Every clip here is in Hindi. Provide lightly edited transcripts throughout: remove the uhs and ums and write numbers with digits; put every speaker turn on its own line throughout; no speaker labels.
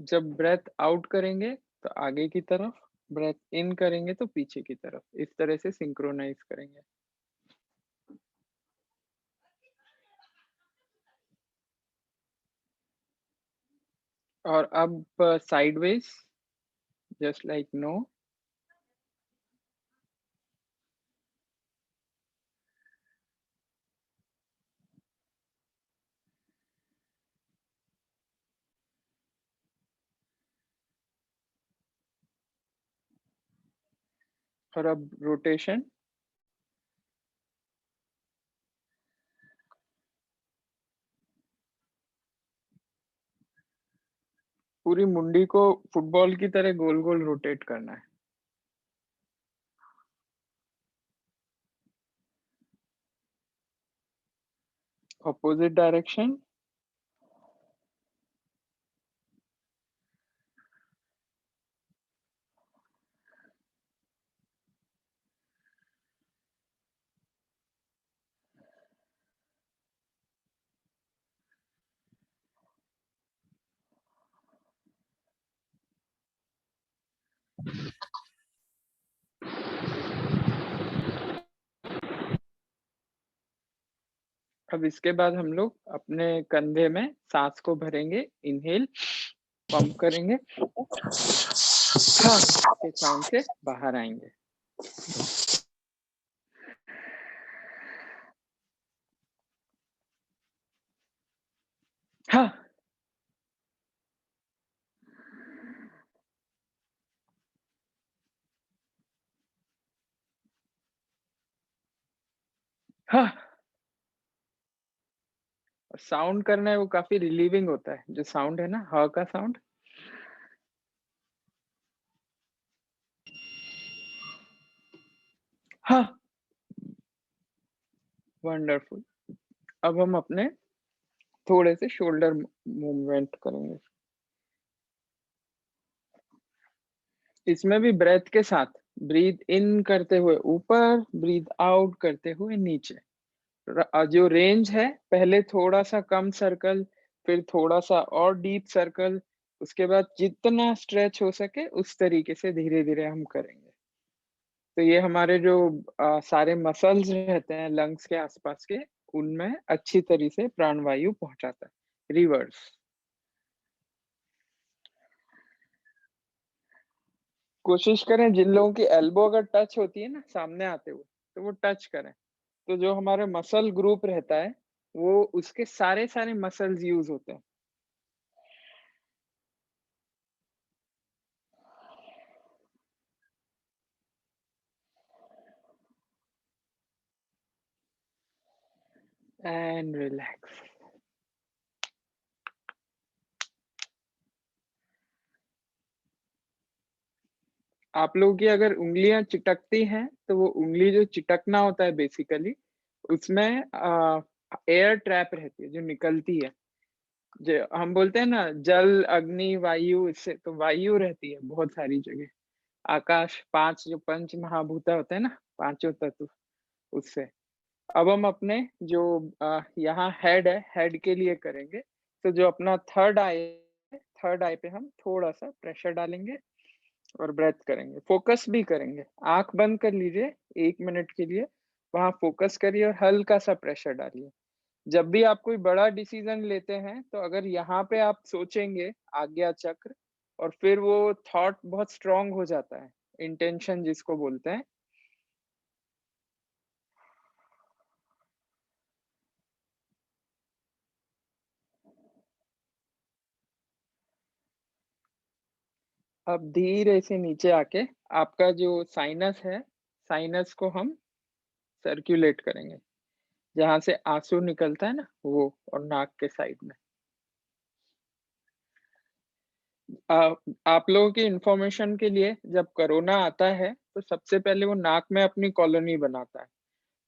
जब ब्रेथ आउट करेंगे तो आगे की तरफ, ब्रेथ इन करेंगे तो पीछे की तरफ, इस तरह से सिंक्रोनाइज करेंगे। और अब साइडवेज, जस्ट लाइक नो। और अब रोटेशन। पूरी मुंडी को फुटबॉल की तरह गोल गोल रोटेट करना है। Opposite direction. अब इसके बाद हम लोग अपने कंधे में सांस को भरेंगे, इनहेल, पंप करेंगे, हाँ के साउंड से बाहर आएंगे। हाँ, हाँ। साउंड करना है वो काफी रिलीविंग होता है, जो साउंड है ना ह का साउंड। हाँ, वंडरफुल। अब हम अपने थोड़े से शोल्डर मूवमेंट करेंगे, इसमें भी ब्रेथ के साथ। ब्रीथ इन करते हुए ऊपर, ब्रीथ आउट करते हुए नीचे। जो रेंज है, पहले थोड़ा सा कम सर्कल, फिर थोड़ा सा और डीप सर्कल, उसके बाद जितना स्ट्रेच हो सके उस तरीके से धीरे धीरे हम करेंगे। तो ये हमारे जो सारे मसल्स रहते हैं लंग्स के आसपास के, उनमें अच्छी तरीके से प्राणवायु पहुंचाता है। रिवर्स। कोशिश करें जिन लोगों की एल्बो अगर टच होती है ना सामने आते हुए, तो वो टच करें। तो जो हमारे मसल ग्रुप रहता है, वो उसके सारे सारे मसल्स यूज होते हैं। And relax. आप लोगों की अगर उंगलियां चिटकती हैं, तो वो उंगली जो चिटकना होता है बेसिकली, उसमें एयर ट्रैप रहती है जो निकलती है। जो हम बोलते हैं ना जल, अग्नि, वायु, इससे तो वायु रहती है बहुत सारी जगह। आकाश, पांच जो पंच महाभूता होते हैं ना, पांचों तत्व, उससे। अब हम अपने जो यहाँ हेड है, हेड के लिए करेंगे। तो जो अपना थर्ड आई है, थर्ड आई पे हम थोड़ा सा प्रेशर डालेंगे और ब्रेथ करेंगे, फोकस भी करेंगे। आंख बंद कर लीजिए 1 मिनट के लिए, वहां फोकस करिए और हल्का सा प्रेशर डालिए। जब भी आप कोई बड़ा डिसीजन लेते हैं, तो अगर यहाँ पे आप सोचेंगे आज्ञा चक्र, और फिर वो थॉट बहुत स्ट्रांग हो जाता है, इंटेंशन जिसको बोलते हैं। अब धीरे से नीचे आके आपका जो साइनस है, साइनस को हम सर्कुलेट करेंगे, जहां से आंसू निकलता है ना वो, और नाक के साइड में। आ, आप लोगों की इंफॉर्मेशन के लिए, जब कोरोना आता है तो सबसे पहले वो नाक में अपनी कॉलोनी बनाता है।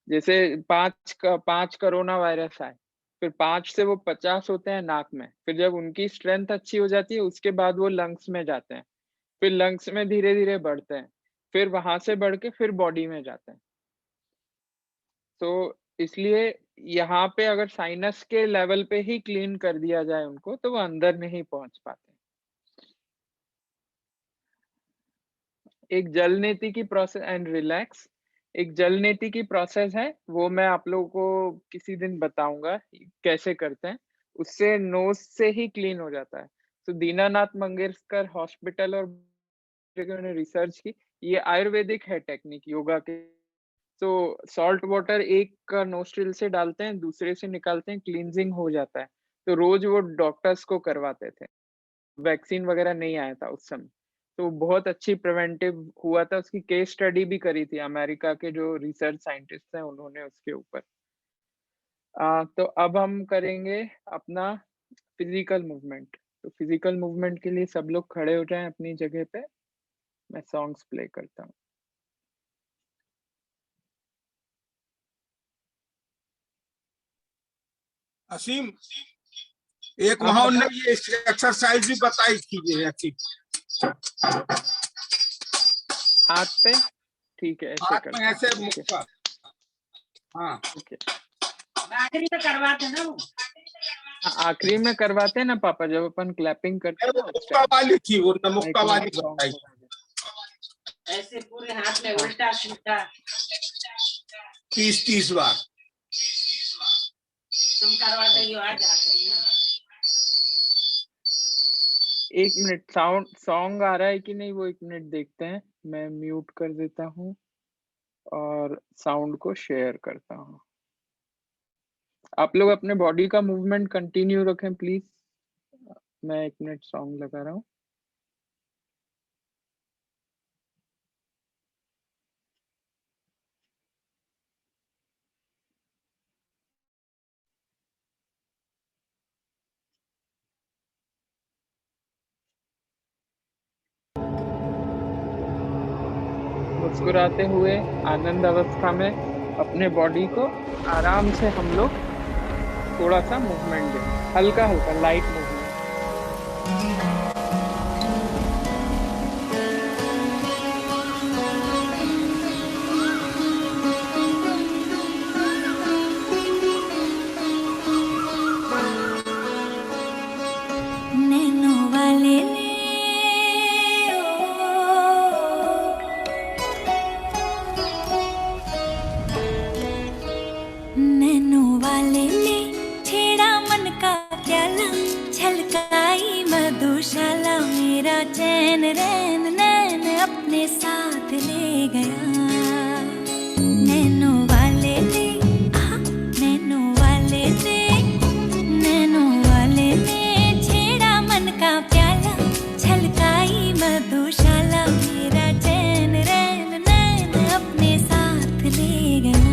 जैसे 5 कोरोना वायरस आए, फिर 5 से वो 50 होते हैं नाक में, फिर जब उनकी स्ट्रेंथ अच्छी हो जाती है, उसके बाद वो लंग्स में जाते हैं, फिर लंग्स में धीरे धीरे बढ़ते हैं, फिर वहां से बढ़ के फिर बॉडी में जाते हैं। तो इसलिए यहाँ पे अगर साइनस के लेवल पे ही क्लीन कर दिया जाए उनको, तो वो अंदर नहीं पहुंच पाते। एक जल नीति की प्रोसेस एंड रिलैक्स, एक जल नीति की प्रोसेस है, वो मैं आप लोगों को किसी दिन बताऊँगा कैसे करते हैं। उससे नोज़ से ही क्लीन हो जाता है। तो दीनानाथ मंगेशकर हॉस्पिटल और जगह ने रिसर्च की, ये आयुर्वेदिक है टेक्निक योगा के। तो सॉल्ट वाटर एक नोस्ट्रिल से डालते हैं, दूसरे से निकालते हैं, क्लींजिंग हो जाता है। तो रोज़ वो डॉक्टर्स को करवाते थे। वैक्सीन वगैरह नहीं आया था उस समय। तो बहुत अच्छी प्रिवेंटिव हुआ था, उसकी केस स्टडी भी करी थी अमेरिका के जो रिसर्च साइंटिस्ट हैं उन्होंने उसके ऊपर। तो अब हम करेंगे अपना फिज़िकल मूवमेंट। तो फिज़िकल मूवमेंट के लिए सब लोग खड़े हो जाएँ अपनी जगह पे, मैं सॉन्ग्स प्ले करता हूँ।
असीम, एक
आप
वहां
बता
ने ये एक्सरसाइज भी बताई थी ये अच्छी।
हाथ पे, ठीक है, ऐसे
हाथ में
करते हैं,
ऐसे
ओके,
मुक्का। हाँ,
ओके।
आखिरी में करवाते हैं ना वो।
आखिरी में करवाते हैं ना पापा जब अपन क्लैपिंग करते हैं
वो
ना उस
मुक्का
टाइम।
वाली थी, वो न मुक्का
1
वाली
मिनट सॉन्ग
बताई।
बजा दे।
ऐसे पूरे हाथ में
हाँ।
उल्टा सीधा
30-30 बार।
तुम करवा दो आज आखिरी में।
1 मिनट सॉन्ग आ रहा है कि नहीं वो 1 मिनट देखते हैं। मैं म्यूट कर देता हूँ और साउंड को शेयर करता हूँ। आप लोग अपने बॉडी का मूवमेंट कंटिन्यू रखें प्लीज़। मैं 1 मिनट सॉन्ग लगा रहा हूँ। मुस्कुराते हुए आनंद अवस्था में अपने बॉडी को आराम से हम लोग थोड़ा-सा मूवमेंट दें, हल्का-हल्का लाइट मूवमेंट।
नैनो वाले ने नैनो वाले ने छेड़ा मन का प्याला, छलकाई मधुशाला, मेरा चैन रैन नैन अपने साथ ले गया। नैनो वाले ने नैनो वाले ने नैनो वाले ने छेड़ा मन का प्याला, छलकाई मधुशाला, मेरा चैन रैन नैन अपने साथ ले गया।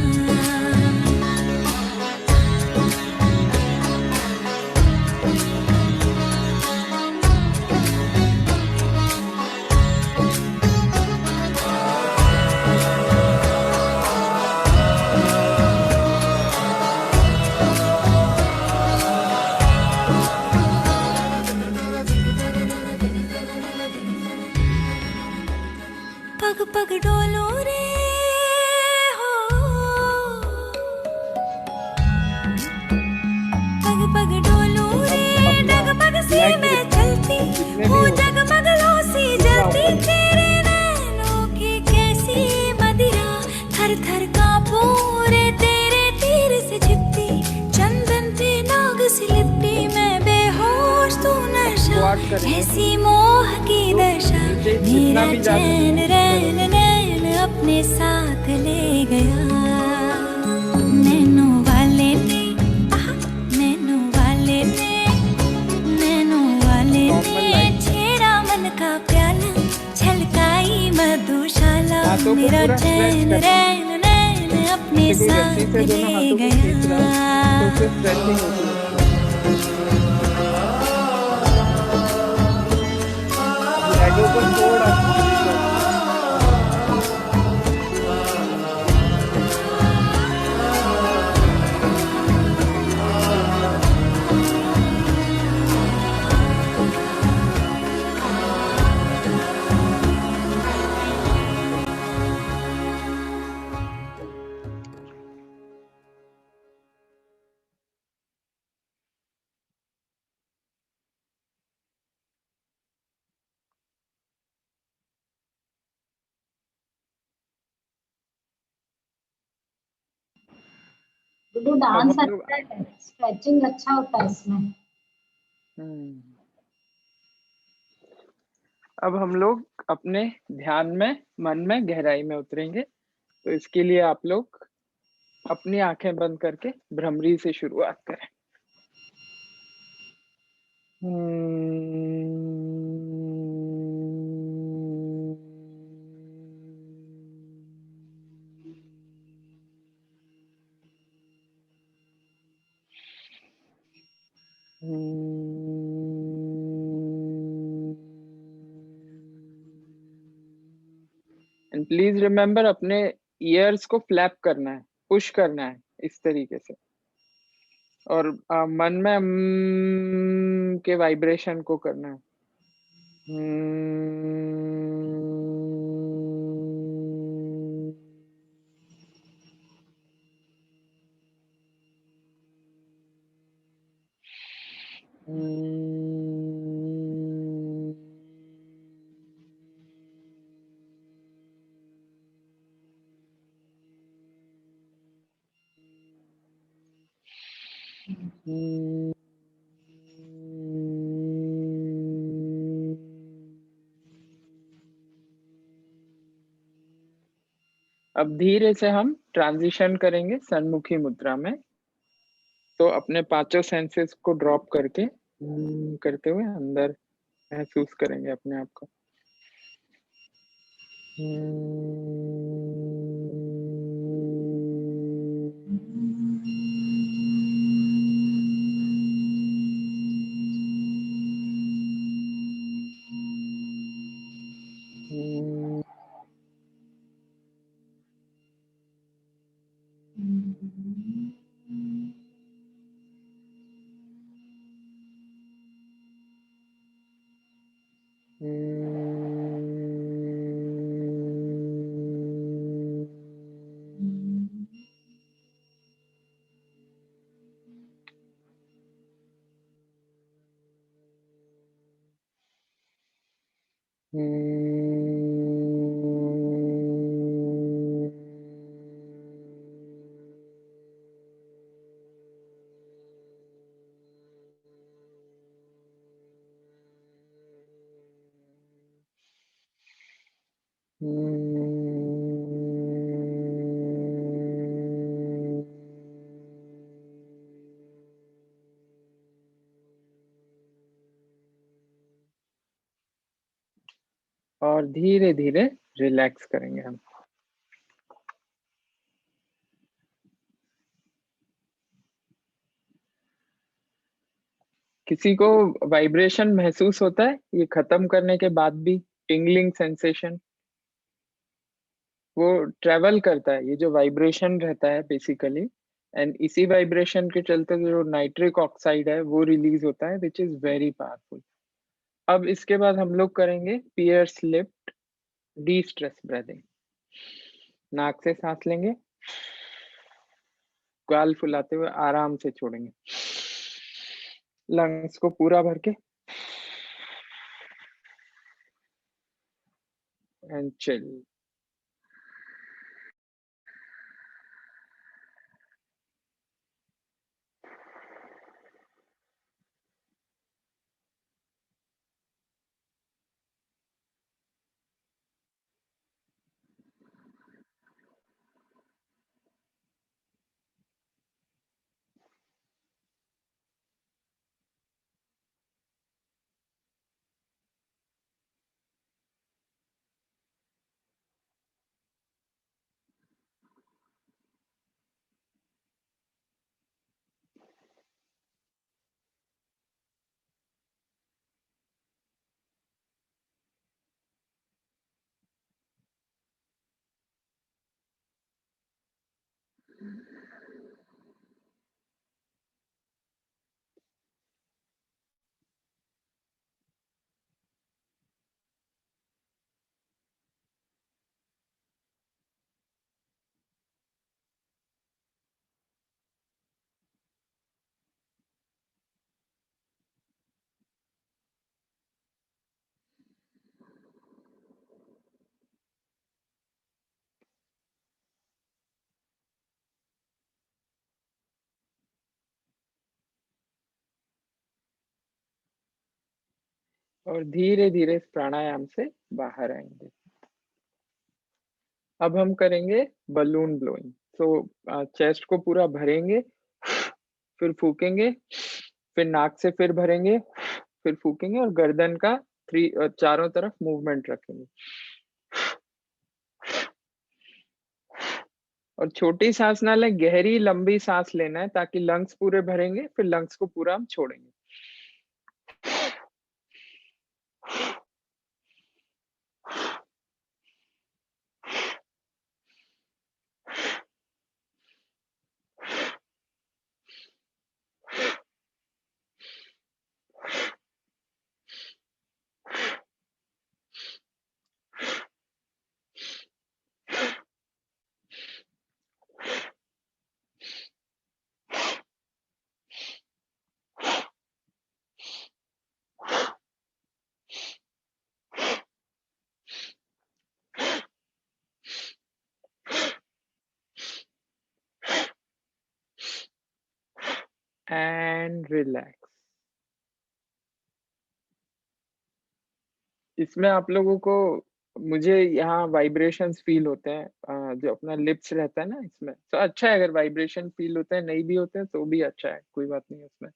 पग पग डोलो रे हो, पग पग डोलो रे, डगमग सी मैं चलती हूँ, जगमग लो सी जलती, तेरे नैनों की कैसी मदिरा, थर थर कांपू रे, तेरे तीर से छिपती, चंदन पे नाग सी लिपटी, मैं बेहोश तू नशा, ऐसी मोह की दशा, मेरा चैन रैन नैन अपने साथ ले गया। नैनो वाले ने नैनो वाले ने नैनो वाले ने छेड़ा मन का प्याला, छलकाई मधुशाला, मेरा चैन रैन नैन अपने साथ ले गया।
लेगों को थोड़ा
गुड्डू
अब
डांस
हम लोग
अच्छा है, स्ट्रेचिंग अच्छा होता है इसमें।
अब हम लोग अपने ध्यान में, मन में गहराई में उतरेंगे। तो इसके लिए आप लोग अपनी आंखें बंद करके भ्रमरी से शुरुआत करें। एंड प्लीज रिमेम्बर अपने ईयर्स को फ्लैप करना है, पुश करना है इस तरीके से। और मन में के वाइब्रेशन को करना है। अब धीरे से हम ट्रांजिशन करेंगे सन्मुखी मुद्रा में। तो अपने पांचों सेंसेस को ड्रॉप करके करते हुए अंदर महसूस करेंगे अपने आप को। और धीरे धीरे रिलैक्स करेंगे हम। किसी को वाइब्रेशन महसूस होता है ये खत्म करने के बाद भी? टिंगलिंग सेंसेशन वो ट्रेवल करता है, ये जो वाइब्रेशन रहता है बेसिकली। एंड इसी वाइब्रेशन के चलते जो नाइट्रिक ऑक्साइड है वो रिलीज होता है, विच इज वेरी पावरफुल। अब इसके बाद हम लोग करेंगे pursed lipped destress breathing. नाक से सांस लेंगे, गाल फुलाते हुए आराम से छोड़ेंगे, लंग्स को पूरा भर के, एंड चिल। और धीरे धीरे इस प्राणायाम से बाहर आएंगे। अब हम करेंगे बलून ब्लोइंग। तो चेस्ट को पूरा भरेंगे, फिर फूकेंगे, फिर नाक से फिर भरेंगे, फिर फूकेंगे और गर्दन का चारों तरफ मूवमेंट रखेंगे। और छोटी सांस ना लें, गहरी लंबी सांस लेना है ताकि लंग्स पूरे भरेंगे, फिर लंग्स को पूरा हम छोड़ेंगे। And relax. इसमें आप लोगों को, मुझे यहाँ वाइब्रेशंस फील होते हैं, जो अपना लिप्स रहता है ना इसमें, तो अच्छा है अगर वाइब्रेशन फील होते हैं, नहीं भी होते हैं तो भी अच्छा है, कोई बात नहीं उसमें।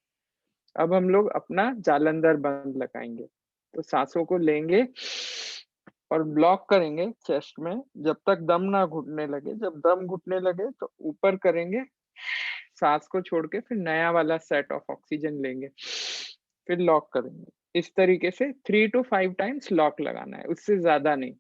अब हम लोग अपना जालंधर बंद लगाएंगे। तो सांसों को लेंगे और ब्लॉक करेंगे चेस्ट में जब तक दम ना घुटने लगे। जब दम घुटने लगे तो ऊपर करेंगे, सांस को छोड़ के फिर नया वाला सेट ऑफ ऑक्सीजन लेंगे, फिर लॉक करेंगे। इस तरीके से 3 to 5 टाइम्स लॉक लगाना है, उससे ज्यादा नहीं।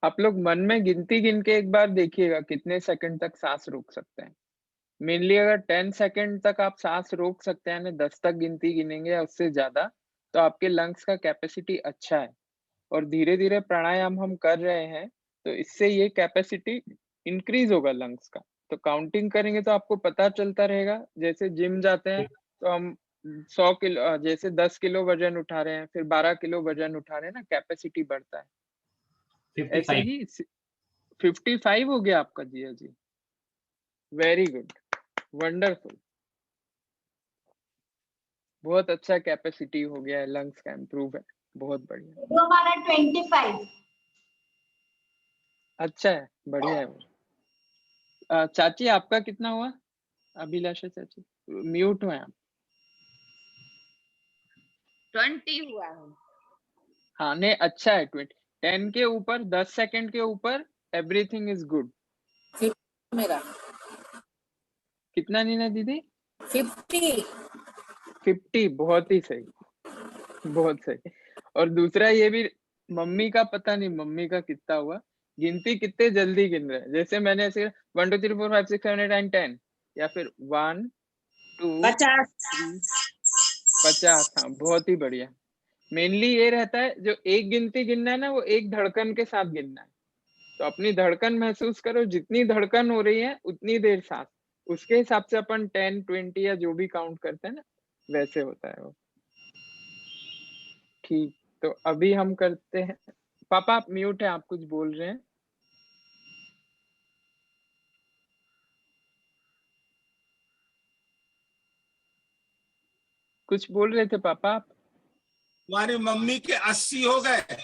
आप लोग मन में गिनती गिन के एक बार देखिएगा कितने सेकंड तक सांस रोक सकते हैं। मेनली अगर 10 सेकंड तक आप सांस रोक सकते हैं, यानी 10 तक गिनती गिनेंगे या उससे ज्यादा, तो आपके लंग्स का कैपेसिटी अच्छा है। और धीरे धीरे प्राणायाम हम कर रहे हैं तो इससे ये कैपेसिटी इंक्रीज होगा लंग्स का। तो काउंटिंग करेंगे तो आपको पता चलता रहेगा। जैसे जिम जाते हैं तो हम 100 किलो, जैसे 10 किलो वजन उठा रहे हैं, फिर 12 किलो वजन उठा रहे हैं ना, कैपेसिटी बढ़ता है। ऐसे
55
ही 55 हो गया आपका? जी जी, वेरी गुड, वंडरफुल, बहुत अच्छा कैपेसिटी हो गया है, लंग्स का इम्प्रूव है, बहुत बढ़िया।
तो हमारा 25।
अच्छा है, बढ़िया है वो। चाची आपका कितना हुआ? अभिलाषा चाची म्यूट हुए आप।
20 हुआ है।
हाँ नहीं, अच्छा है। 10 के ऊपर, 10 सेकंड के ऊपर एवरीथिंग इज गुड।
मेरा
कितना नीना दीदी?
50।
बहुत ही सही, बहुत सही। और दूसरा ये भी, मम्मी का पता नहीं मम्मी का कितना हुआ, गिनती कितने जल्दी गिन रहे हैं। जैसे मैंने ऐसे 1 2 3 4 5 6 7 8 9 10, या फिर 1 2
50
50। हाँ बहुत ही बढ़िया। मेनली ये रहता है, जो एक गिनती गिनना है ना, वो एक धड़कन के साथ गिनना है। तो अपनी धड़कन महसूस करो, जितनी धड़कन हो रही है उतनी देर सांस, उसके हिसाब से अपन 10 20 या जो भी काउंट करते हैं ना, वैसे होता है वो। ठीक, तो अभी हम करते हैं। पापा आप म्यूट है, आप कुछ बोल रहे हैं? कुछ बोल रहे थे पापा आप?
तुम्हारी मम्मी के 80 हो गए।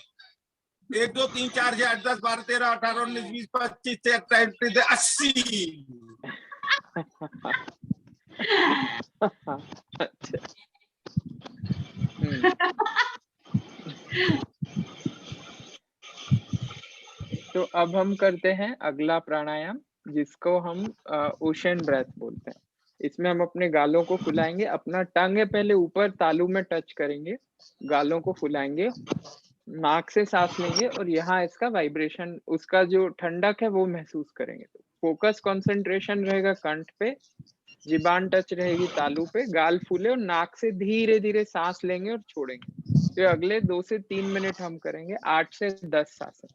1 2 3 4 6 8 10 12 13 18 19 20 25 30 80। अच्छा।
तो अब हम करते हैं अगला प्राणायाम, जिसको हम ओशन ब्रेथ बोलते हैं। इसमें हम अपने गालों को फुलाएंगे, अपना टंग है पहले ऊपर तालू में टच करेंगे, गालों को फुलाएंगे, नाक से सांस लेंगे और यहाँ इसका वाइब्रेशन, उसका जो ठंडक है वो महसूस करेंगे। तो फोकस कंसंट्रेशन रहेगा कंठ पे, जिबान टच रहेगी तालू पे, गाल फूले और नाक से धीरे धीरे सांस लेंगे और छोड़ेंगे। तो अगले 2 से 3 मिनट हम करेंगे, 8 से 10 सांसें।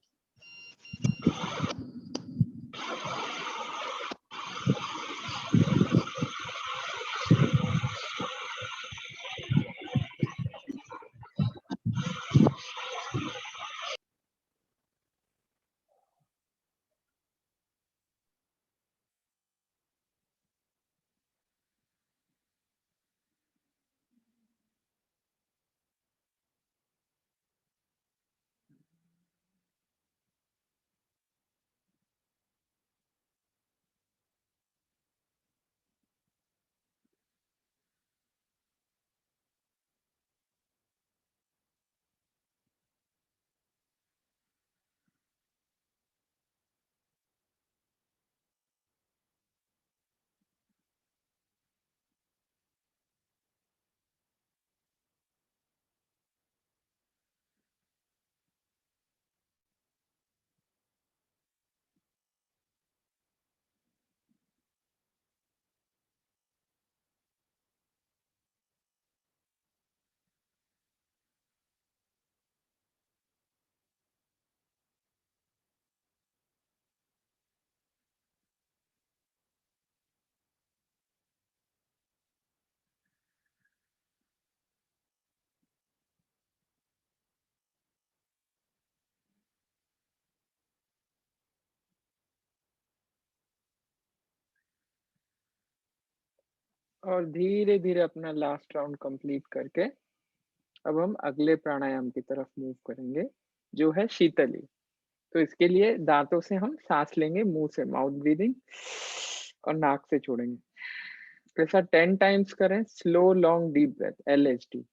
और धीरे धीरे अपना लास्ट राउंड कंप्लीट करके अब हम अगले प्राणायाम की तरफ मूव करेंगे, जो है शीतली। तो इसके लिए दांतों से हम सांस लेंगे, मुंह से माउथ ब्रीदिंग, और नाक से छोड़ेंगे। ऐसा 10 टाइम्स करें। Slow long deep breath, LHD।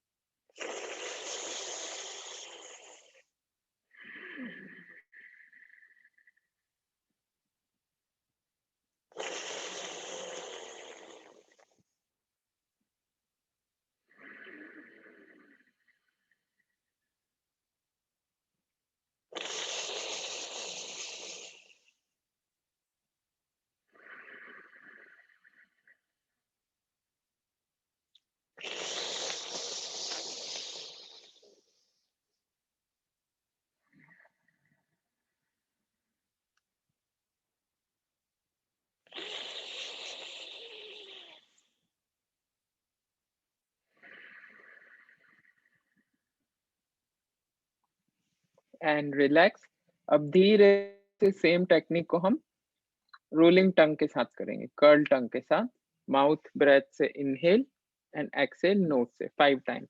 And relax. अब धीरे से सेम टेक्निक को हम रोलिंग टंग के साथ करेंगे, कर्ल टंग के साथ। माउथ ब्रेथ से इनहेल एंड एक्सहेल नोज से 5 टाइम्स।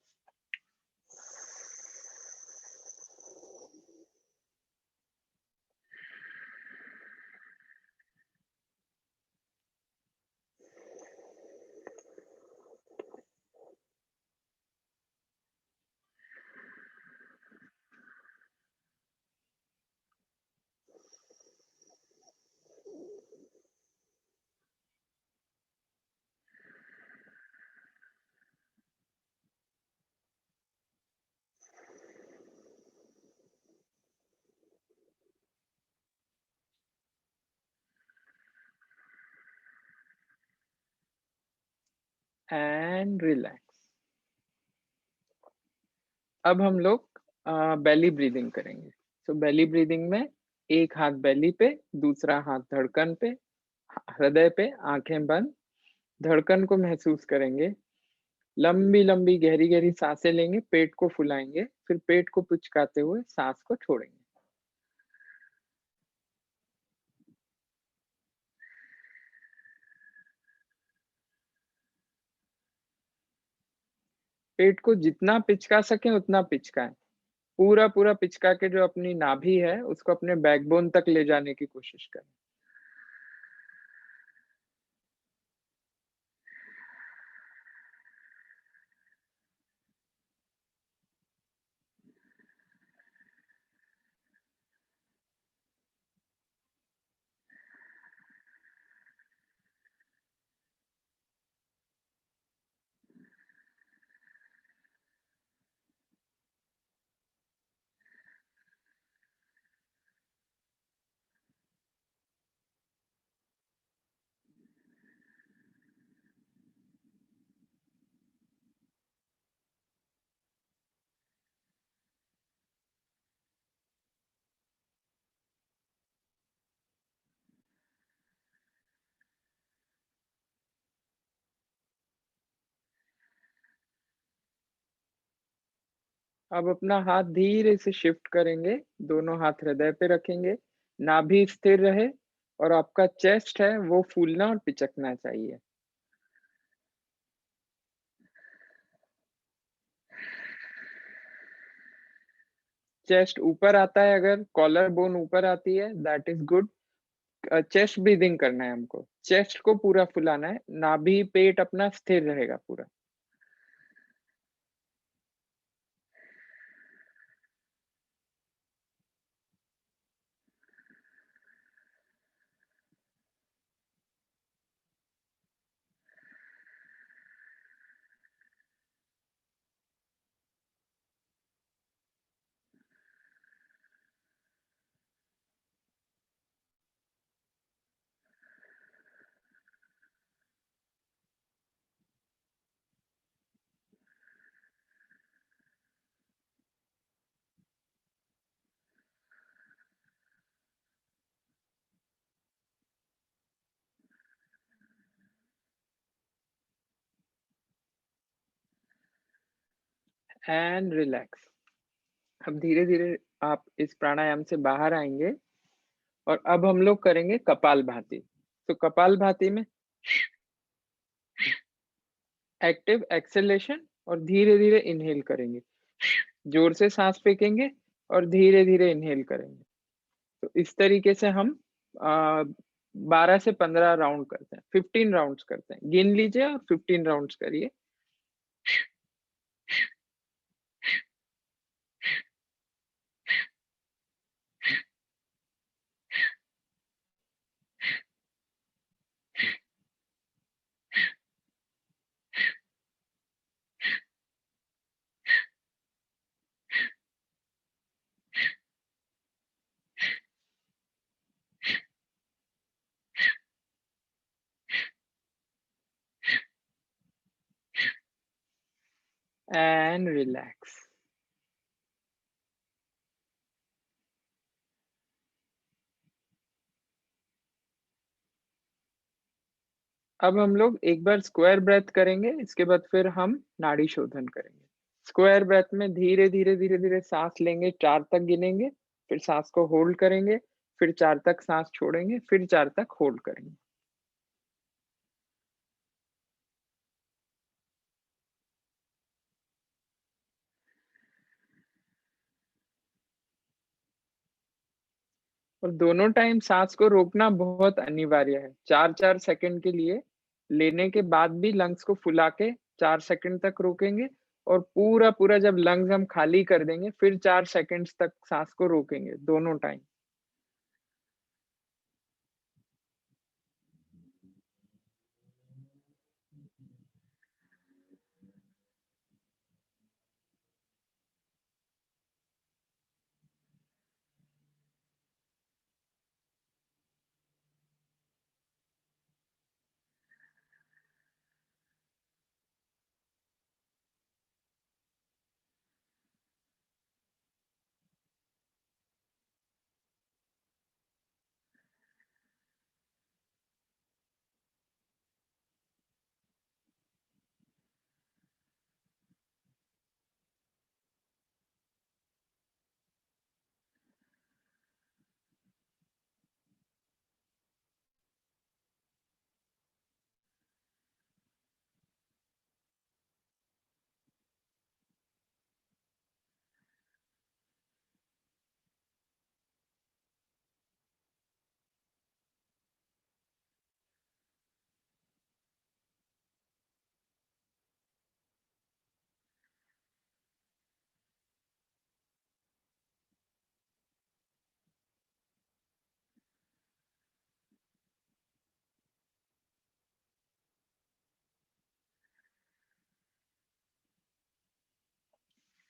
And relax. अब हम लोग बेली ब्रीदिंग करेंगे। सो बेली ब्रीदिंग में एक हाथ बेली पे, दूसरा हाथ धड़कन पे, हृदय पे, आंखें बंद, धड़कन को महसूस करेंगे। लंबी लंबी गहरी गहरी सांसें लेंगे, पेट को फुलाएंगे, फिर पेट को पुचकाते हुए सांस को छोड़ेंगे। पेट को जितना पिचका सके उतना पिचकाएं। पूरा पूरा पिचका के जो अपनी नाभि है उसको अपने बैकबोन तक ले जाने की कोशिश करें। अब अपना हाथ धीरे से शिफ्ट करेंगे, दोनों हाथ हृदय पे रखेंगे, नाभि स्थिर रहे और आपका चेस्ट है वो फूलना और पिचकना चाहिए। चेस्ट ऊपर आता है, अगर कॉलर बोन ऊपर आती है that is good. Chest breathing करना है हमको, चेस्ट को पूरा फुलाना है, नाभि पेट अपना स्थिर रहेगा पूरा। And relax. अब धीरे धीरे आप इस प्राणायाम से बाहर आएंगे और अब हम लोग करेंगे कपालभाति। तो कपालभाति में एक्टिव एक्सेलेशन और धीरे धीरे इनहेल करेंगे, जोर से सांस फेंकेंगे और धीरे धीरे इनहेल करेंगे। तो इस तरीके से हम 12 से 15 राउंड करते हैं, 15 राउंड्स करते हैं। गिन लीजिए और 15 राउंड्स करिए। And relax. अब हम लोग एक बार स्क्वायर ब्रेथ करेंगे, इसके बाद फिर हम नाड़ी शोधन करेंगे। स्क्वायर ब्रेथ में धीरे धीरे धीरे धीरे सांस लेंगे, 4 तक गिनेंगे, फिर सांस को होल्ड करेंगे, फिर 4 तक सांस छोड़ेंगे, फिर 4 तक होल्ड करेंगे। और दोनों टाइम सांस को रोकना बहुत अनिवार्य है। 4-4 सेकंड के लिए लेने के बाद भी लंग्स को फुला के 4 सेकंड तक रोकेंगे और पूरा पूरा जब लंग्स हम खाली कर देंगे फिर 4 सेकंड्स तक सांस को रोकेंगे दोनों टाइम।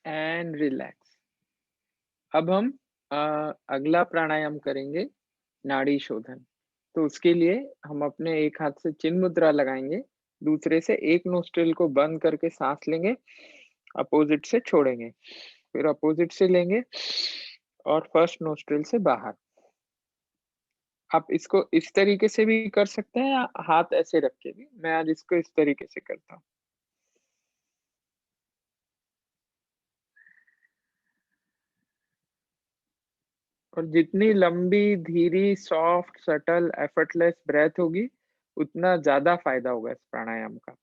And relax. अब हम अगला प्राणायाम करेंगे नाड़ी शोधन। तो उसके लिए हम अपने एक हाथ से चिन्ह मुद्रा लगाएंगे, दूसरे से एक नोस्ट्रिल को बंद करके सांस लेंगे, अपोजिट से छोड़ेंगे, फिर अपोजिट से लेंगे और फर्स्ट नोस्ट्रिल से बाहर। आप इसको इस तरीके से भी कर सकते हैं या हाथ ऐसे रख के भी। मैं आज इसको इस तरीके से करता हूँ। और जितनी लंबी, धीरी, सॉफ्ट, सटल, एफर्टलेस ब्रेथ होगी, उतना ज्यादा फायदा होगा इस प्राणायाम का।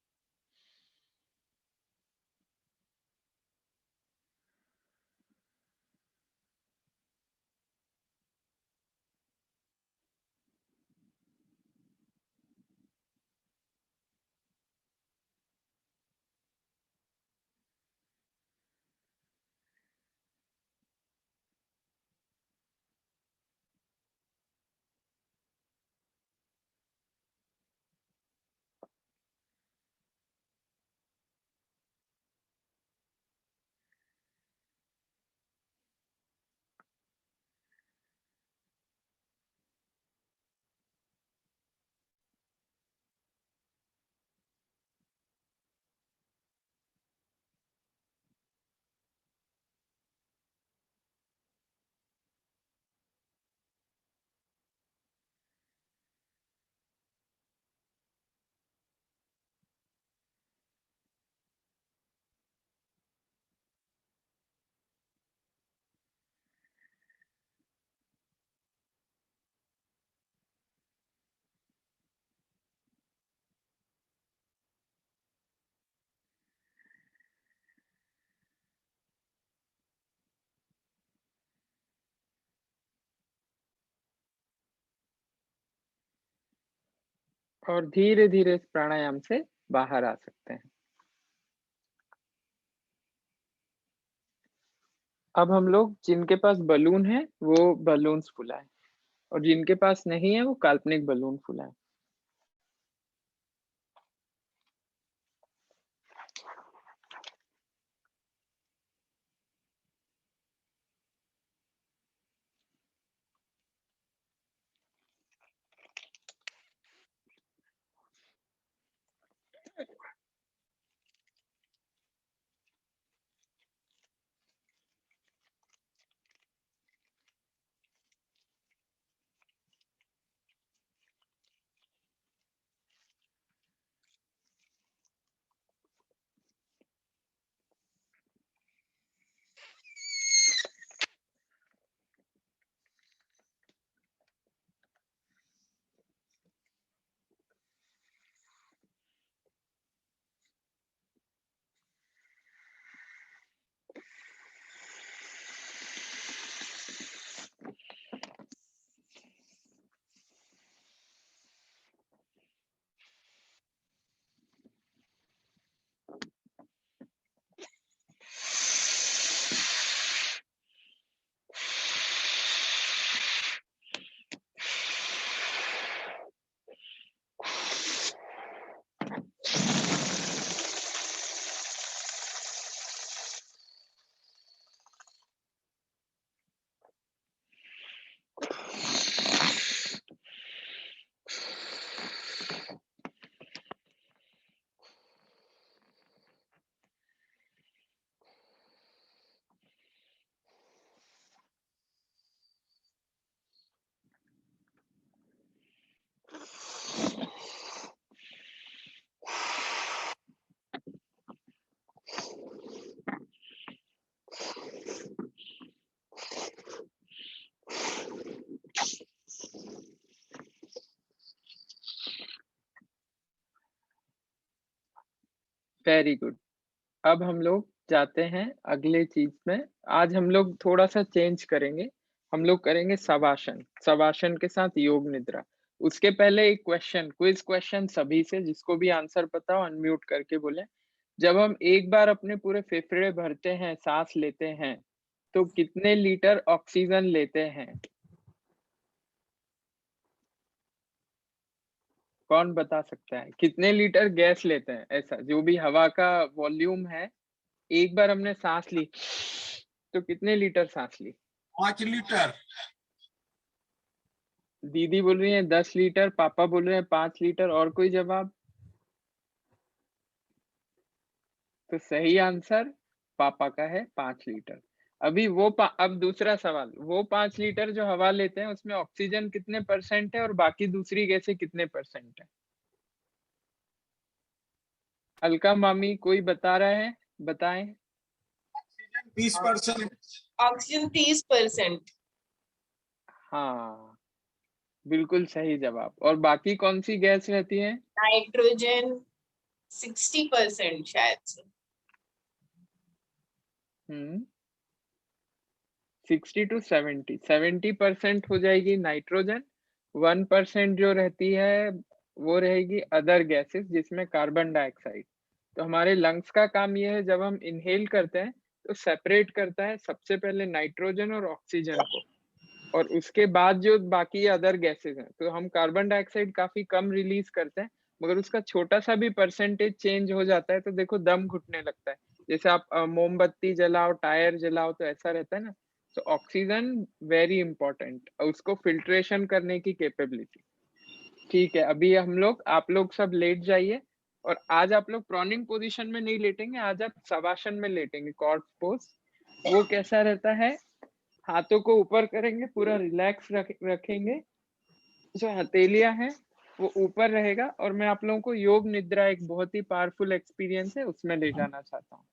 और धीरे धीरे इस प्राणायाम से बाहर आ सकते हैं। अब हम लोग जिनके पास बलून है वो बलून्स फुलाएं, और जिनके पास नहीं है वो काल्पनिक बलून फुलाएं। Very good. अब हम लोग जाते हैं अगले चीज में। आज हम लोग थोड़ा सा चेंज करेंगे, हम लोग करेंगे शवासन। शवासन के साथ योग निद्रा। उसके पहले एक क्वेश्चन, क्विज क्वेश्चन सभी से, जिसको भी आंसर पता हो अनम्यूट करके बोले। जब हम एक बार अपने पूरे फेफड़े भरते हैं, सांस लेते हैं, तो कितने लीटर ऑक्सीजन लेते हैं? कौन बता सकता है? कितने लीटर गैस लेते हैं? ऐसा जो भी हवा का वॉल्यूम है, एक बार हमने सांस ली तो कितने लीटर सांस ली?
5 लीटर।
दीदी बोल रही है 10 लीटर, पापा बोल रहे हैं 5 लीटर। और कोई जवाब? तो सही आंसर पापा का है 5 लीटर। अभी अब दूसरा सवाल, वो 5 लीटर जो हवा लेते हैं उसमें ऑक्सीजन कितने परसेंट है और बाकी दूसरी गैसें कितने परसेंट है? अलका मामी कोई बता रहा है? बताएं।
20%।
ऑक्सीजन 30%।
हाँ, बिल्कुल सही जवाब। और बाकी कौन सी गैस रहती है?
नाइट्रोजन 60% शायद से।
60 to 70% हो जाएगी नाइट्रोजन, 1% जो रहती है वो रहेगी अदर गैसेस, जिसमें कार्बन डाइऑक्साइड। तो हमारे लंग्स का काम ये है, जब हम इनहेल करते हैं तो सेपरेट करता है सबसे पहले नाइट्रोजन और ऑक्सीजन को, और उसके बाद जो बाकी अदर गैसेस हैं, तो हम कार्बन डाइऑक्साइड काफी कम रिलीज करते हैं, मगर उसका छोटा सा भी परसेंटेज चेंज हो जाता है तो देखो दम घुटने लगता है। जैसे आप मोमबत्ती जलाओ, टायर जलाओ, तो ऐसा रहता है ना। तो ऑक्सीजन वेरी इंपॉर्टेंट, उसको फिल्ट्रेशन करने की कैपेबिलिटी। ठीक है, अभी हम लोग, आप लोग सब लेट जाइए, और आज आप लोग प्रॉनिंग पोजीशन में नहीं लेटेंगे, आज आप शवासन में लेटेंगे, कॉर्प्स पोज। वो कैसा रहता है? हाथों को ऊपर करेंगे, पूरा रिलैक्स रखेंगे, जो हथेलियां हैं वो ऊपर रहेगा, और मैं आप लोगों को योग निद्रा, एक बहुत ही पावरफुल एक्सपीरियंस है, उसमें ले जाना चाहता हूँ।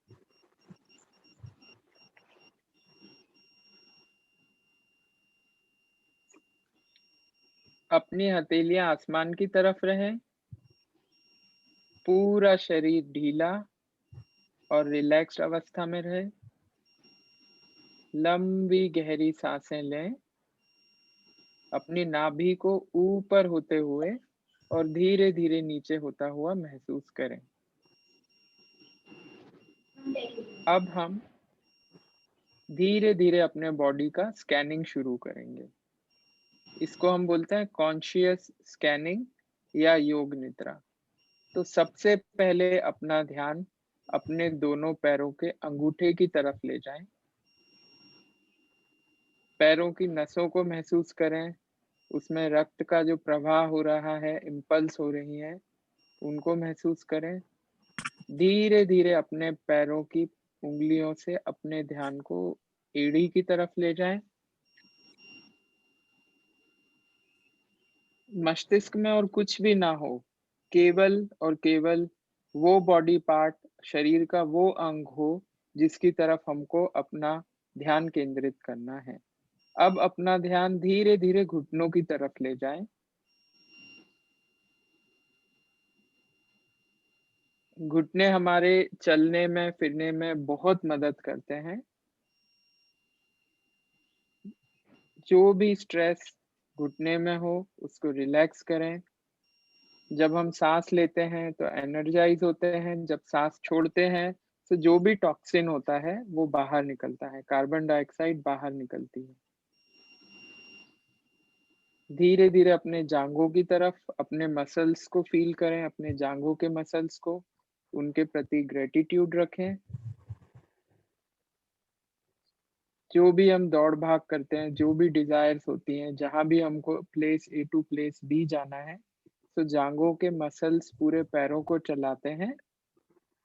अपनी हथेलियां आसमान की तरफ रहे, पूरा शरीर ढीला और रिलैक्स्ड अवस्था में रहे। लंबी गहरी सांसें लें, अपनी नाभि को ऊपर होते हुए और धीरे धीरे नीचे होता हुआ महसूस करें। अब हम धीरे धीरे अपने बॉडी का स्कैनिंग शुरू करेंगे। इसको हम बोलते हैं कॉन्शियस स्कैनिंग या योग निद्रा। तो सबसे पहले अपना ध्यान अपने दोनों पैरों के अंगूठे की तरफ ले जाएं। पैरों की नसों को महसूस करें, उसमें रक्त का जो प्रवाह हो रहा है, इम्पल्स हो रही है, उनको महसूस करें। धीरे धीरे अपने पैरों की उंगलियों से अपने ध्यान को एड़ी की तरफ ले जाएं। मस्तिष्क में और कुछ भी ना हो, केवल और केवल वो बॉडी पार्ट, शरीर का वो अंग हो जिसकी तरफ हमको अपना ध्यान केंद्रित करना है। अब अपना ध्यान धीरे धीरे घुटनों की तरफ ले जाएं। घुटने हमारे चलने में, फिरने में बहुत मदद करते हैं। जो भी स्ट्रेस घुटने में हो उसको रिलैक्स करें। जब हम सांस लेते हैं तो एनर्जाइज होते हैं, जब सांस छोड़ते हैं तो जो भी टॉक्सिन होता है वो बाहर निकलता है, कार्बन डाइऑक्साइड बाहर निकलती है। धीरे धीरे अपने जांघों की तरफ, अपने मसल्स को फील करें, अपने जांघों के मसल्स को, उनके प्रति ग्रेटिट्यूड रखें। जो भी हम दौड़ भाग करते हैं, जो भी डिजायर्स होती हैं, जहां भी हमको place A to place B जाना है, तो जांघों के मसल्स पूरे पैरों को चलाते हैं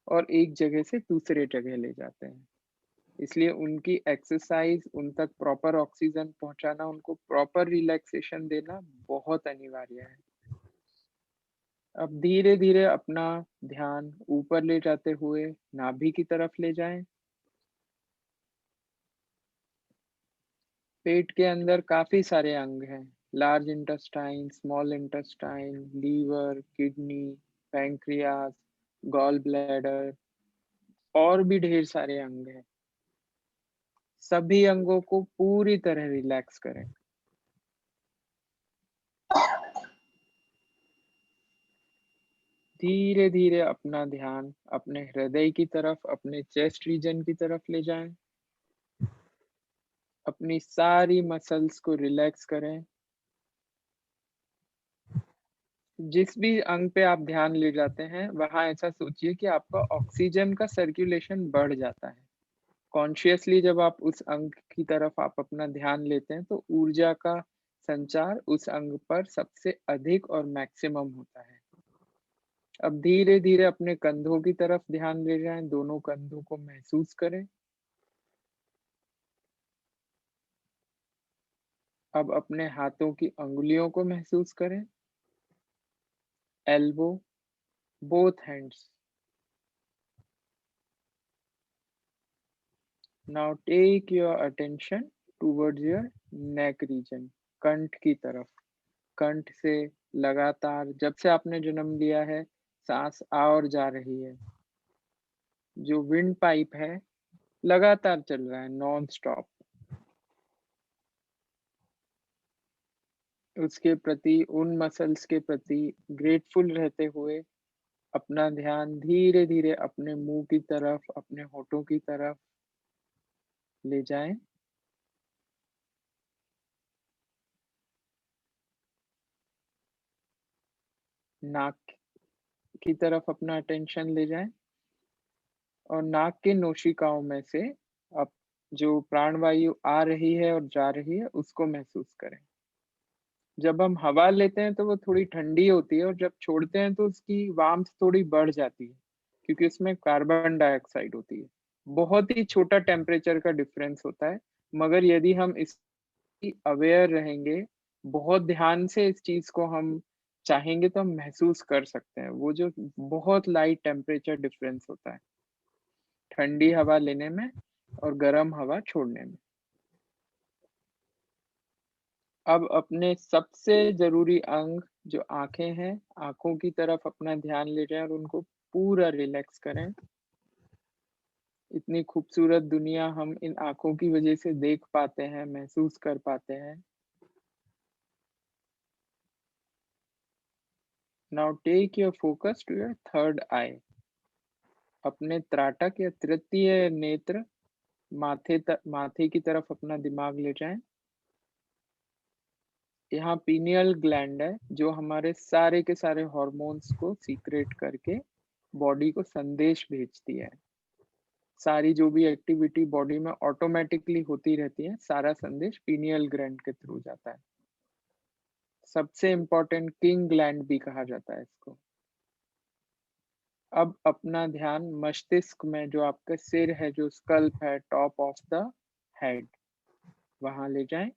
और एक जगह से दूसरे जगह ले जाते हैं। इसलिए उनकी एक्सरसाइज, उन तक प्रॉपर ऑक्सीजन पहुंचाना, उनको प्रॉपर रिलैक्सेशन देना बहुत अनिवार्य है। अब धीरे धीरे अपना ध्यान ऊपर ले जाते हुए नाभि की तरफ ले जाएं। पेट के अंदर काफी सारे अंग हैं, large intestine, small intestine, liver, kidney, pancreas, gall bladder, और भी ढेर सारे अंग हैं। सभी अंगों को पूरी तरह रिलैक्स करें। धीरे धीरे अपना ध्यान अपने हृदय की तरफ, अपने चेस्ट रीजन की तरफ ले जाएं। अपनी सारी मसल्स को रिलैक्स करें। जिस भी अंग पे आप ध्यान ले जाते हैं, वहां ऐसा सोचिए कि आपका ऑक्सीजन का सर्कुलेशन बढ़ जाता है। कॉन्शियसली जब आप उस अंग की तरफ आप अपना ध्यान लेते हैं, तो ऊर्जा का संचार उस अंग पर सबसे अधिक और मैक्सिमम होता है। अब धीरे धीरे अपने कंधों की तरफ ध्यान ले जाएं, दोनों कंधों को महसूस करें। अब अपने हाथों की अंगुलियों को महसूस करें। Elbow, both hands. Now take your attention towards your neck region. कंठ की तरफ। कंठ से लगातार जब से आपने जन्म लिया है सांस आ और जा रही है। जो विंड पाइप है लगातार चल रहा है नॉन स्टॉप। उसके प्रति, उन मसल्स के प्रति ग्रेटफुल रहते हुए अपना ध्यान धीरे धीरे अपने मुंह की तरफ, अपने होठों की तरफ ले जाएं। नाक की तरफ अपना अटेंशन ले जाएं और नाक के नोशिकाओं में से अब जो प्राणवायु आ रही है और जा रही है उसको महसूस करें। जब हम हवा लेते हैं तो वो थोड़ी ठंडी होती है और जब छोड़ते हैं तो उसकी वार्मथ थोड़ी बढ़ जाती है क्योंकि उसमें कार्बन डाइऑक्साइड होती है। बहुत ही छोटा टेम्परेचर का डिफरेंस होता है, मगर यदि हम इसकी अवेयर रहेंगे, बहुत ध्यान से इस चीज को हम चाहेंगे तो हम महसूस कर सकते हैं। वो जो बहुत लाइट टेम्परेचर डिफरेंस होता है ठंडी हवा लेने में और गर्म हवा छोड़ने में। अब अपने सबसे जरूरी अंग जो आंखें हैं, आंखों की तरफ अपना ध्यान ले जाएं और उनको पूरा रिलैक्स करें। इतनी खूबसूरत दुनिया हम इन आंखों की वजह से देख पाते हैं, महसूस कर पाते हैं। Now take your focus to your third eye. अपने त्राटक या तृतीय नेत्र माथे की तरफ अपना दिमाग ले जाएं। यहाँ पीनियल ग्लैंड है जो हमारे सारे के सारे हॉर्मोन्स को सीक्रेट करके बॉडी को संदेश भेजती है। सारी जो भी एक्टिविटी बॉडी में ऑटोमेटिकली होती रहती है, सारा संदेश पीनियल ग्लैंड के थ्रू जाता है। सबसे इम्पोर्टेंट किंग ग्लैंड भी कहा जाता है इसको। अब अपना ध्यान मस्तिष्क में, जो आपका सिर है, जो स्कल्प है, टॉप ऑफ द हेड, वहां ले जाएं।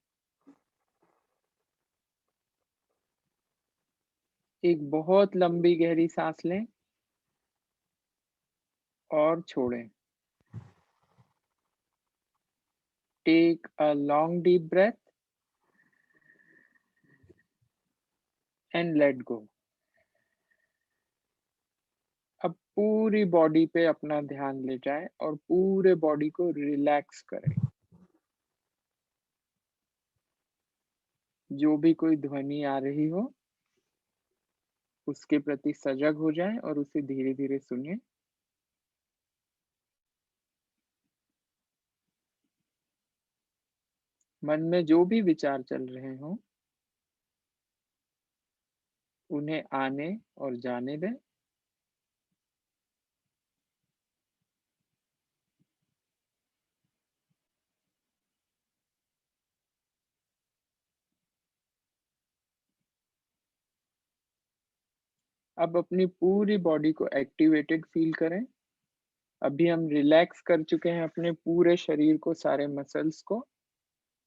एक बहुत लंबी गहरी सांस लें और छोड़ें। Take a long deep breath and let go. अब पूरी बॉडी पे अपना ध्यान ले जाएं और पूरे बॉडी को रिलैक्स करें। जो भी कोई ध्वनि आ रही हो उसके प्रति सजग हो जाएं और उसे धीरे धीरे सुनिए। मन में जो भी विचार चल रहे हों उन्हें आने और जाने दें। अब अपनी पूरी बॉडी को एक्टिवेटेड फील करें। अभी हम रिलैक्स कर चुके हैं अपने पूरे शरीर को, सारे मसल्स को।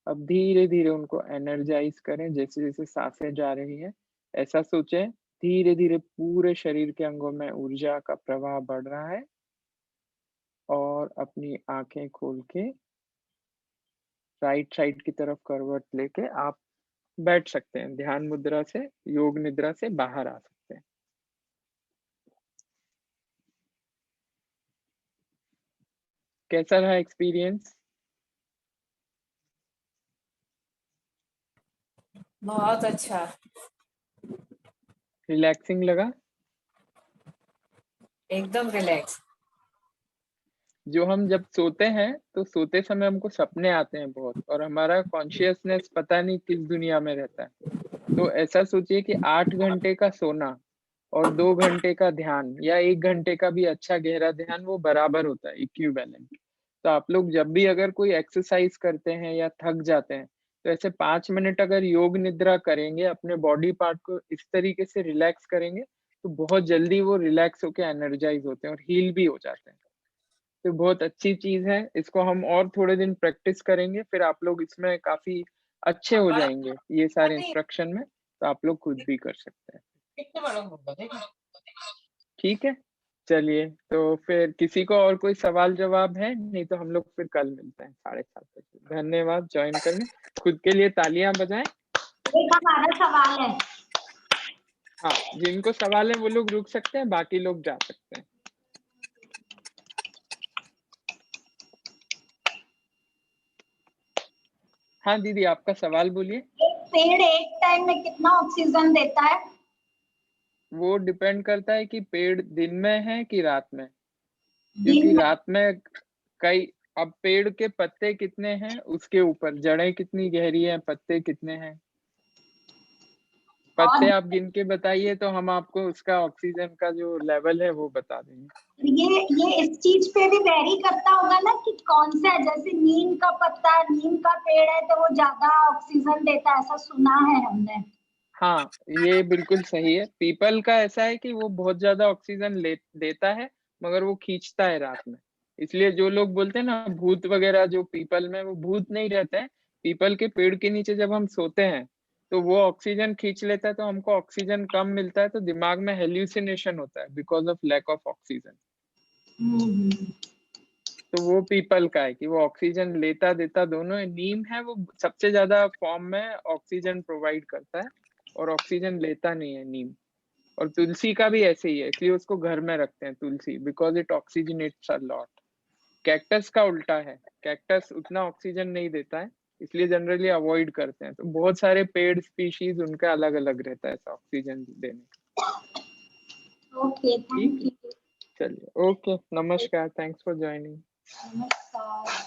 अब धीरे धीरे उनको एनर्जाइज करें। जैसे जैसे सांसें जा रही हैं ऐसा सोचें धीरे धीरे पूरे शरीर के अंगों में ऊर्जा का प्रवाह बढ़ रहा है। और अपनी आंखें खोल के राइट साइड की तरफ करवट लेके आप बैठ सकते हैं। ध्यान मुद्रा से, योग निद्रा से बाहर आ सकते हैं। कैसा रहा एक्सपीरियंस?
बहुत अच्छा।
रिलैक्सिंग लगा?
एकदम रिलैक्स।
जो हम जब सोते हैं तो सोते समय हमको सपने आते हैं बहुत, और हमारा कॉन्शियसनेस पता नहीं किस दुनिया में रहता है। तो ऐसा सोचिए कि 8 घंटे का सोना और 2 घंटे का ध्यान या 1 घंटे का भी अच्छा गहरा ध्यान वो बराबर होता है, इक्विवेलेंट। तो आप लोग जब भी अगर कोई एक्सरसाइज करते हैं या थक जाते हैं तो ऐसे 5 मिनट अगर योग निद्रा करेंगे, अपने बॉडी पार्ट को इस तरीके से रिलैक्स करेंगे तो बहुत जल्दी वो रिलैक्स होके एनर्जाइज होते हैं और हील भी हो जाते हैं। तो बहुत अच्छी चीज है। इसको हम और थोड़े दिन प्रैक्टिस करेंगे, फिर आप लोग इसमें काफी अच्छे हो जाएंगे ये सारे इंस्ट्रक्शन में। तो आप लोग खुद भी कर सकते हैं। ठीक है, चलिए। तो फिर किसी को और कोई सवाल जवाब है? नहीं तो हम लोग फिर कल मिलते हैं 7:30 बजे। धन्यवाद ज्वाइन करने। खुद के लिए तालियां बजाएं।
एक हमारा सवाल है।
हाँ, जिनको सवाल है वो लोग रुक सकते हैं, बाकी लोग जा सकते हैं। हाँ दीदी, आपका सवाल बोलिए।
एक पेड़ एक टाइम में कितना ऑक्सीजन देता है?
वो डिपेंड करता है कि पेड़ दिन में है कि रात में,
दिन
क्योंकि
में।
रात में कई, अब पेड़ के पत्ते कितने हैं उसके ऊपर, जड़ें कितनी गहरी हैं, पत्ते कितने हैं, पत्ते
और
आप गिन के बताइए तो हम आपको उसका ऑक्सीजन का जो लेवल है वो बता देंगे।
ये इस चीज पे भी वेरी करता होगा ना कि कौन सा है, जैसे नीम का पत्ता, नीम का पेड़ है तो वो ज्यादा ऑक्सीजन देता है, ऐसा सुना है हमने।
हाँ, ये बिल्कुल सही है। पीपल का ऐसा है कि वो बहुत ज्यादा ऑक्सीजन देता है, मगर वो खींचता है रात में। इसलिए जो लोग बोलते हैं ना भूत वगैरह, जो पीपल में, वो भूत नहीं रहते हैं। पीपल के पेड़ के नीचे जब हम सोते हैं तो वो ऑक्सीजन खींच लेता है, तो हमको ऑक्सीजन कम मिलता है, तो दिमाग में हेल्यूसिनेशन होता है because of lack of oxygen. तो वो पीपल का है कि वो ऑक्सीजन लेता देता दोनों है। नीम है वो सबसे ज्यादा फॉर्म में ऑक्सीजन प्रोवाइड करता है और ऑक्सीजन लेता नहीं है नीम। और तुलसी का भी ऐसे ही है, इसलिए उसको घर में रखते हैं तुलसी, because it oxygenates a lot. Cactus का उल्टा है, कैक्टस उतना ऑक्सीजन नहीं देता है, इसलिए जनरली अवॉइड करते हैं। तो बहुत सारे पेड़ स्पीशीज उनका अलग अलग रहता है ऑक्सीजन देने का।
Okay, thank you.
चलिए, ओके, नमस्कार, थैंक्स फॉर ज्वाइनिंग।
नमस्कार।